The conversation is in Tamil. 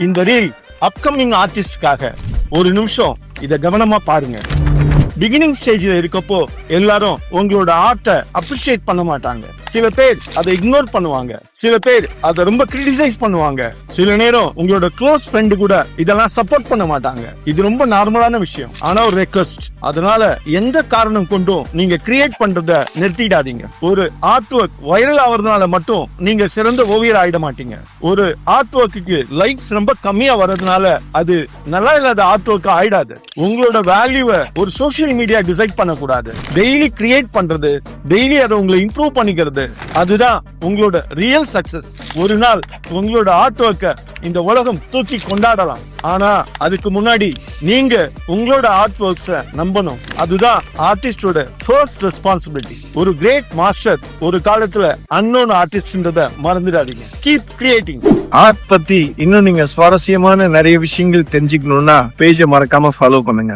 இந்த ரீல் அப்கமிங் ஆர்டிஸ்டுக்காக. ஒரு நிமிஷம் இத கவனமா பாருங்க. பிகினிங் ஸ்டேஜ்ல இருக்கப்போ எல்லாரும் உங்களோட ஆர்ட்டை அப்ரிஷியேட் பண்ண மாட்டாங்க. சில பேர் அதை இக்னோர் பண்ணுவாங்க, சில பேர் அதை ரொம்ப கிரிட்டிசைஸ் பண்ணுவாங்க, சில நேரம் உங்களோட க்ளோஸ் ஃப்ரெண்டு கூட இதெல்லாம் சப்போர்ட் பண்ண மாட்டாங்க. இது ரொம்ப நார்மலான விஷயம். ஆனா ஒரு ரெக்வெஸ்ட், அதனால எந்த காரணம் கொண்டும் நீங்க கிரியேட் பண்றத நிறுத்திடாதீங்க. ஒரு ஆர்ட் ஒர்க் வைரல் ஆவறதுனால மட்டும் நீங்க சிறந்த ஓவியர் ஆயிட மாட்டீங்க. ஒரு ஆர்ட் ஒர்க்குக்கு லைக்ஸ் ரொம்ப கம்மியா வர்றதுனால அது நல்லா இல்லாத ஆர்ட் ஒர்க் ஆயிடாது. உங்களோட வேல்யூவை ஒரு சோசியல் மீடியா டிசைட் பண்ணக்கூடாது. டெய்லி கிரியேட் பண்றது, டெய்லி அதை உங்களை இம்ப்ரூவ் பண்ணிக்கிறது, அதுதான் உங்களோட ரியல் சக்சஸ். ஒரு நாள் உங்களோட ஆர்ட் ஒர்க்கை இந்த உலகம் தூக்கி கொண்டாடலாம். ஆனா அதுக்கு முன்னாடி நீங்க உங்களோட ஆர்ட் ஒர்க்ஸை நம்பணும். அதுதான் ஆர்டிஸ்டோட ஃபர்ஸ்ட் ரெஸ்பான்சிபிலிட்டி. ஒரு கிரேட் மாஸ்டர் ஒரு காலத்துல அன்னோன் ஆர்டிஸ்ட்ன்றத மறந்துடாதீங்க. Keep creating. ஆர்ட் பத்தி இன்னும் நீங்க சுவாரஸ்யமான நிறைய விஷயங்கள் தெரிஞ்சுக்கணும்னா பேஜை மறக்காம ஃபாலோ பண்ணுங்க.